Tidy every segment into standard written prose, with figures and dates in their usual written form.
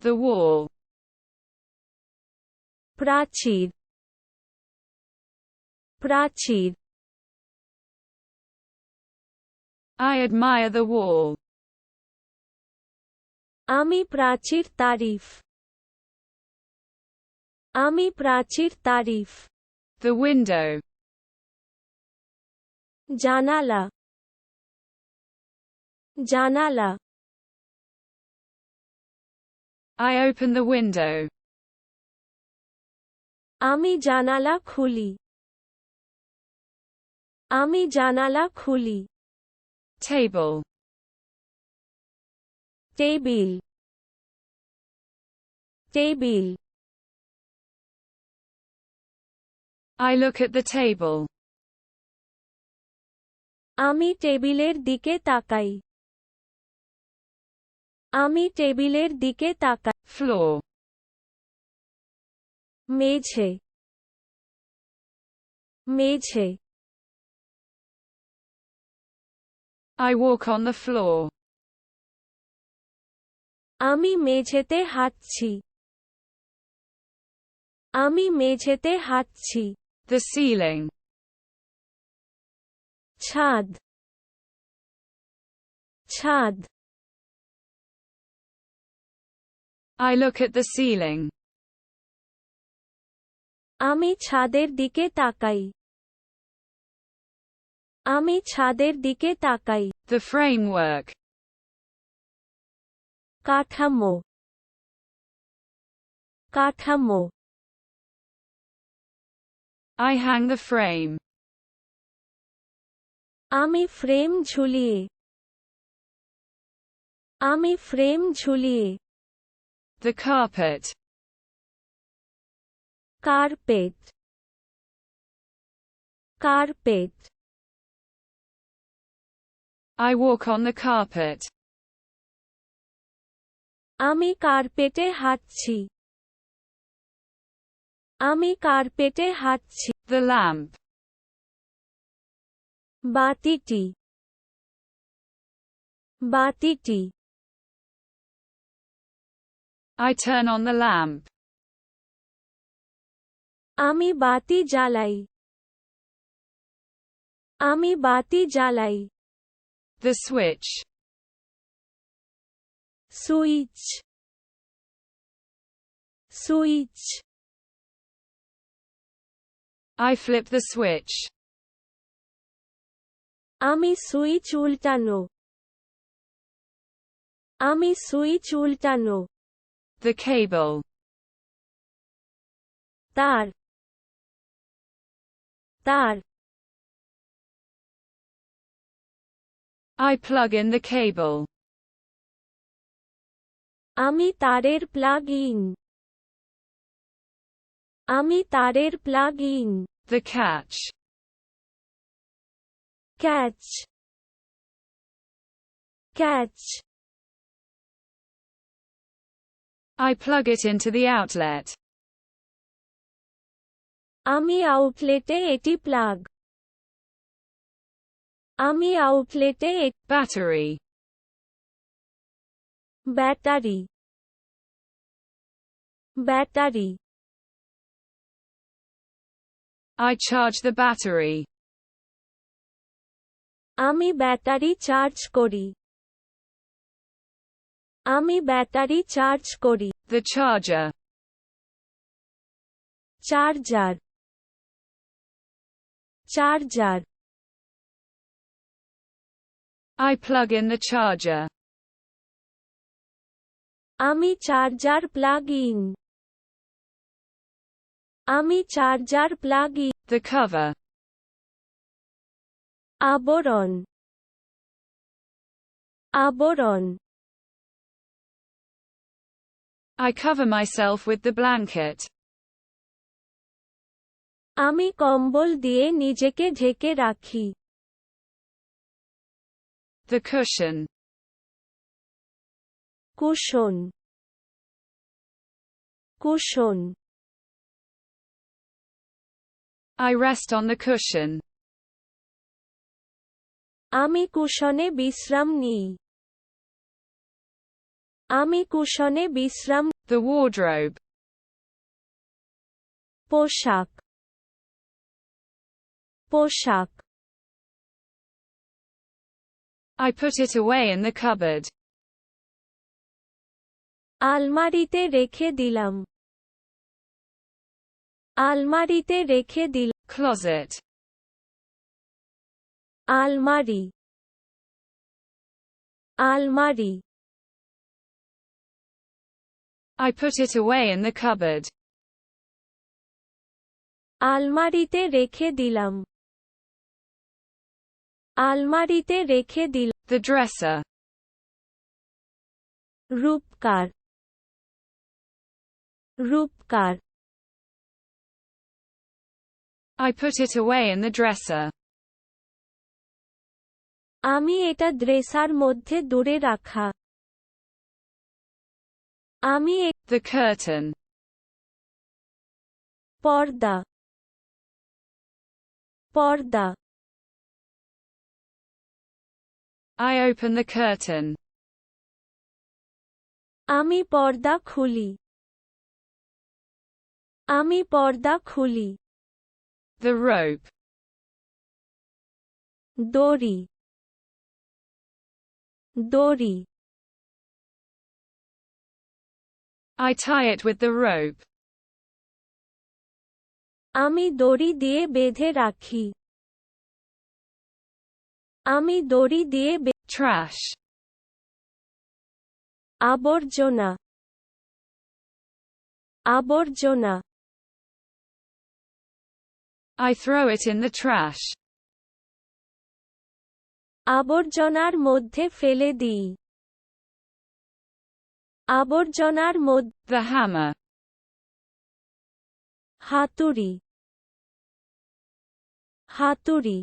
The wall. প্রাচীর প্রাচীর I admire the wall. আমি প্রাচীর তারিফ আমি প্রাচীর তারিফ The window. জানালা জানালা I open the window. আমি জানালা খুলি আমি জানালা খুলি Table. Table table I look at the table. আমি টেবিলের দিকে তাকাই আমি টেবিলের দিকে তাকাই Floor. মেঝে মেঝে I walk on the floor. আমি মেঝেতে হাঁটছি আমি মেঝেতে হাঁটছি The ceiling. ছাদ ছাদ I look at the ceiling. আমি ছাদের দিকে তাকাই আমি ছাদের দিকে তাকাই The framework. কাঠামো কাঠামো I hang the frame. আমি ফ্রেম ঝুলিয়ে আমি ফ্রেম ঝুলিয়ে The carpet. Carpet carpet I walk on the carpet. আমি কার্পেটে হাঁটছি আমি কার্পেটে হাঁটছি The lamp. বাতিটি বাতিটি I turn on the lamp. আমি বাতি জ্বালাই আমি বাতি জ্বালাই The switch. Switch switch I flip the switch. আমি সুইচ উল্টানো আমি সুইচ উল্টানো The cable. তার তার I plug in the cable. আমি তারের প্লাগ ইন আমি তারের plug in The catch. Catch catch I plug it into the outlet. আমি আউটলেটে এটি প্লাগ আমি আউটলেটে Battery. Battery battery I charge the battery. আমি ব্যাটারি চার্জ করি আমি ব্যাটারি চার্জ করি The charger. Charger charger I plug in the charger. আমি চার্জার প্লাগ ইন আমি charger plug in The cover. আবরণ আবরণ I cover myself with the blanket. আমি কম্বল দিয়ে নিজেকে ঢেকে রাখি The cushion. Cushion cushion I rest on the cushion. আমি কুশনে বিশ্রাম নিই আমি কুশনে বিশ্রাম The wardrobe. পোশাক পোশাক I put it away in the cupboard. আলমারিতে রেখে দিলাম আলমারিতে রেখে দিলাম Closet. আলমারি আলমারি I put it away in the cupboard. আলমারিতে রেখে দিলাম আলমারিতে রেখে দিলাম The dresser. রূপকার রূপকার I put it away in the dresser. আমি এটা ড্রেসার মধ্যে দূরে রাখা আমি The curtain. পর্দা পর্দা I open the curtain. আমি পর্দা খুলি আমি পর্দা খুলি The rope. দড়ি দড়ি I tie it with the rope. আমি দড়ি দিয়ে বেঁধে রাখি আমি দড়ি দিয়ে Trash. আবর্জনা আবর্জনা I throw it in the trash. আবর্জনার মধ্যে ফেলে দিই আবর্জনার মধ্যে The hammer. হাতুড়ি হাতুড়ি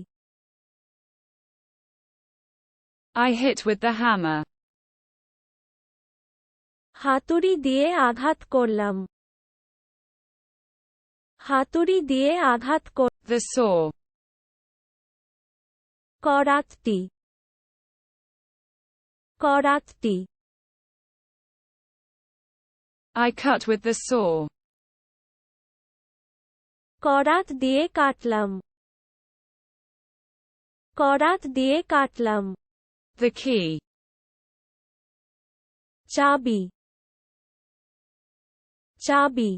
I hit with the hammer. হাতুড়ি দিয়ে আঘাত করলাম হাতুড়ি দিয়ে আঘাত The saw. করাতটি করাতটি I cut with the saw. করাত দিয়ে কাটলাম করাত দিয়ে কাটলাম The key. চাবি চাবি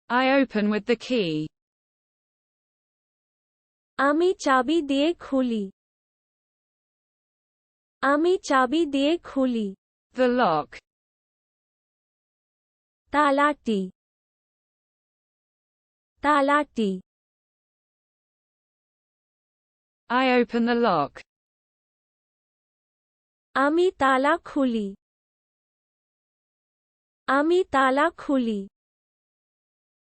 I open with the key. আমি চাবি দিয়ে খুলি আমি চাবি দিয়ে খুলি The lock. তালাটি তালাটি I open the lock. আমি তালা খুলি আমি তালা খুলি